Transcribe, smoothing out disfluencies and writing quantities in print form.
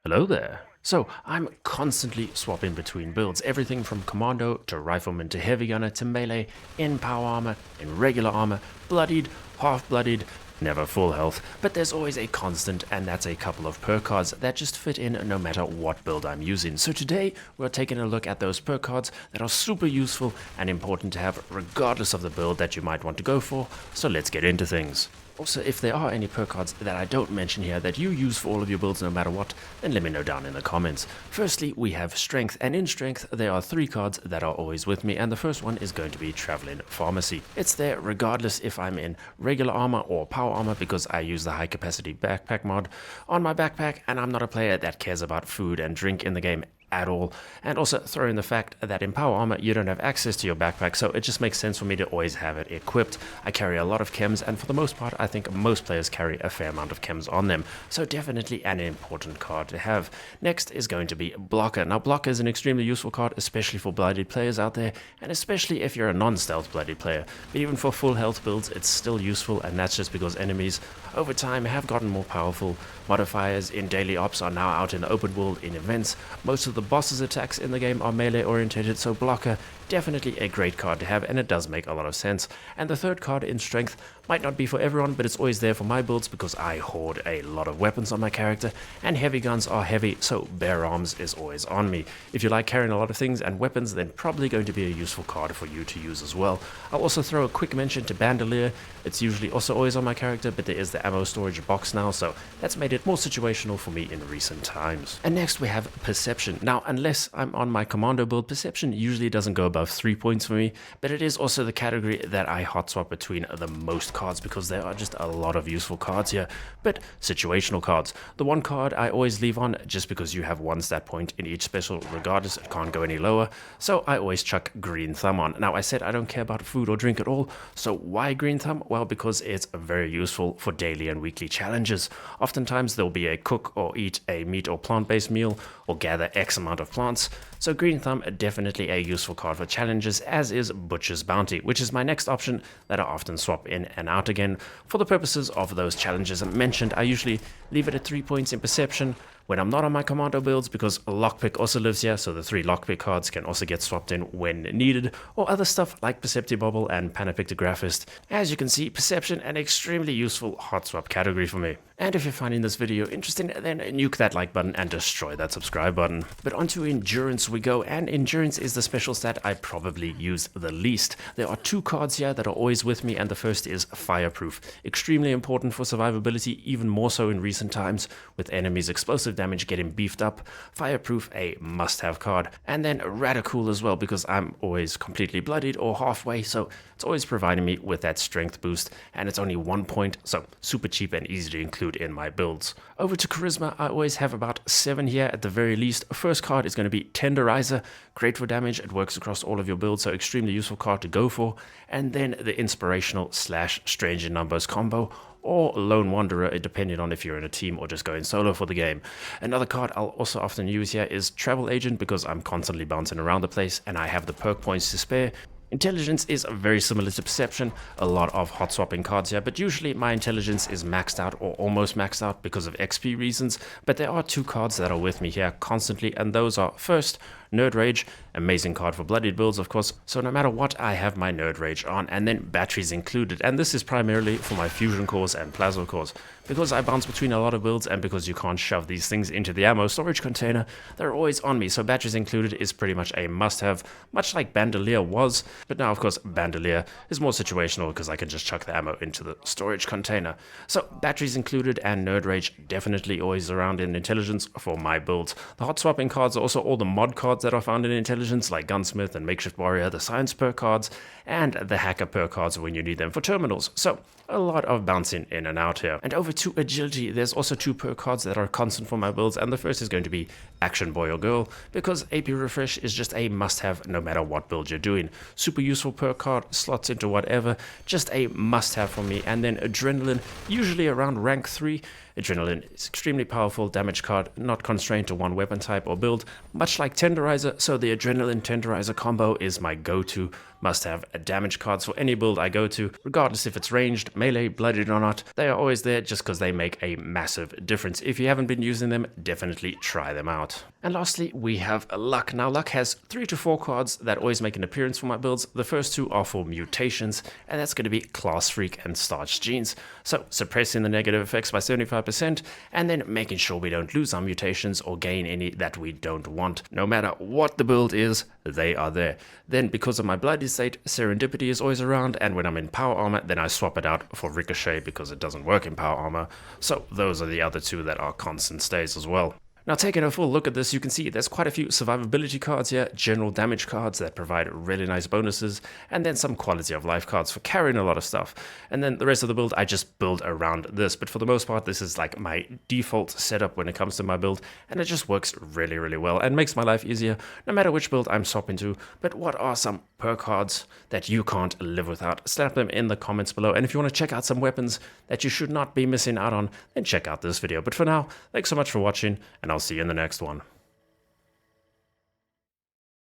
Hello there. So, I'm constantly swapping between builds, everything from commando to rifleman to heavy gunner to melee, in power armor, in regular armor, bloodied, half-bloodied, never full health, but there's always a constant, and that's a couple of perk cards that just fit in no matter what build I'm using. So today, we're taking a look at those perk cards that are super useful and important to have regardless of the build that you might want to go for, so let's get into things. Also, if there are any perk cards that I don't mention here that you use for all of your builds no matter what, then let me know down in the comments. Firstly, we have Strength, and in Strength there are 3 cards that are always with me, and the first one is going to be Traveling Pharmacy. It's there regardless if I'm in regular armor or power armor because I use the high capacity backpack mod on my backpack, and I'm not a player that cares about food and drink in the game at all. And also throw in the fact that in power armor you don't have access to your backpack, so it just makes sense for me to always have it equipped. I carry a lot of chems, and for the most part I think most players carry a fair amount of chems on them, so definitely an important card to have. Next is going to be Blocker. Now Blocker is an extremely useful card, especially for bloodied players out there, and especially if you're a non-stealth bloodied player, but even for full health builds it's still useful, and that's just because enemies over time have gotten more powerful. Modifiers in daily ops are now out in the open world in events. Most of the boss's attacks in the game are melee oriented, so Blocker definitely a great card to have, and it does make a lot of sense. And the third card in Strength might not be for everyone, but it's always there for my builds because I hoard a lot of weapons on my character, and heavy guns are heavy, so bare arms is always on me. If you like carrying a lot of things and weapons, then probably going to be a useful card for you to use as well. I'll also throw a quick mention to Bandolier. It's usually also always on my character, but there is the ammo storage box now, so that's made it more situational for me in recent times. And next we have Perception. Now, unless I'm on my commando build, Perception usually doesn't go above 3 points for me, but it is also the category that I hot swap between the most cards because there are just a lot of useful cards here. But situational cards, the one card I always leave on just because you have 1 stat point in each special regardless, it can't go any lower, so I always chuck Green Thumb on. Now I said I don't care about food or drink at all, so why Green Thumb? Well, because it's very useful for daily and weekly challenges. Oftentimes there'll be a cook or eat a meat or plant-based meal or gather X amount of plants, so Green Thumb definitely a useful card for challenges, as is Butcher's Bounty, which is my next option that I often swap in and out again. For the purposes of those challenges I mentioned, I usually leave it at 3 points in Perception when I'm not on my commando builds, because Lockpick also lives here, so the 3 Lockpick cards can also get swapped in when needed, or other stuff like Perceptive Bubble and Panopictographist. As you can see, Perception an extremely useful hot swap category for me. And if you're finding this video interesting, then nuke that like button and destroy that subscribe button. But onto Endurance we go, and Endurance is the special stat I probably use the least. There are 2 cards here that are always with me, and the first is Fireproof. Extremely important for survivability, even more so in recent times, with enemies' explosive damage getting beefed up. Fireproof a must-have card. And then Radical as well, because I'm always completely bloodied or halfway, so it's always providing me with that strength boost, and it's only 1 point, so super cheap and easy to include in my builds. Over to Charisma, I always have about 7 here at the very least. First card is going to be Tenderizer, great for damage, it works across all of your builds, so extremely useful card to go for. And then the Inspirational / Strange in Numbers combo, or Lone Wanderer, depending on if you're in a team or just going solo for the game. Another card I'll also often use here is Travel Agent, because I'm constantly bouncing around the place and I have the perk points to spare. Intelligence is very similar to Perception, a lot of hot swapping cards here, but usually my intelligence is maxed out or almost maxed out because of XP reasons. But there are 2 cards that are with me here constantly, and those are first, Nerd Rage, amazing card for bloodied builds of course, so no matter what I have my Nerd Rage on, and then batteries included, and this is primarily for my fusion cores and plasma cores. Because I bounce between a lot of builds and because you can't shove these things into the ammo storage container, they're always on me, so batteries included is pretty much a must-have, much like Bandolier was, but now of course Bandolier is more situational because I can just chuck the ammo into the storage container. So batteries included and Nerd Rage definitely always around in Intelligence for my builds. The hot swapping cards are also all the mod cards that are found in Intelligence, like Gunsmith and Makeshift Warrior, the Science perk cards, and the Hacker perk cards when you need them for terminals. So a lot of bouncing in and out here. And over to Agility, there's also 2 perk cards that are constant for my builds, and the first is going to be Action Boy or Girl, because AP Refresh is just a must-have no matter what build you're doing. Super useful perk card, slots into whatever, just a must-have for me. And then Adrenaline, usually around rank 3, Adrenaline is extremely powerful damage card, not constrained to one weapon type or build, much like Tenderizer, so the Adrenaline Tenderizer combo is my go-to must-have damage cards for any build I go to, regardless if it's ranged, melee, blooded or not. They are always there just because they make a massive difference. If you haven't been using them, definitely try them out. And lastly, we have Luck. Now, Luck has 3 to 4 cards that always make an appearance for my builds. The first 2 are for mutations, and that's going to be Class Freak and Starched Genes. So, suppressing the negative effects by 75%, and then making sure we don't lose our mutations or gain any that we don't want. No matter what the build is, they are there. Then, because of my Bloody State, Serendipity is always around, and when I'm in Power Armor, then I swap it out for Ricochet because it doesn't work in Power Armor. So, those are the other 2 that are constant stays as well. Now, taking a full look at this, you can see there's quite a few survivability cards here, general damage cards that provide really nice bonuses, and then some quality of life cards for carrying a lot of stuff. And then the rest of the build, I just build around this. But for the most part, this is like my default setup when it comes to my build, and it just works really, really well and makes my life easier, no matter which build I'm swapping to. But what are some perk cards that you can't live without? Slap them in the comments below. And if you want to check out some weapons that you should not be missing out on, then check out this video. But for now, thanks so much for watching, and I'll see you in the next one.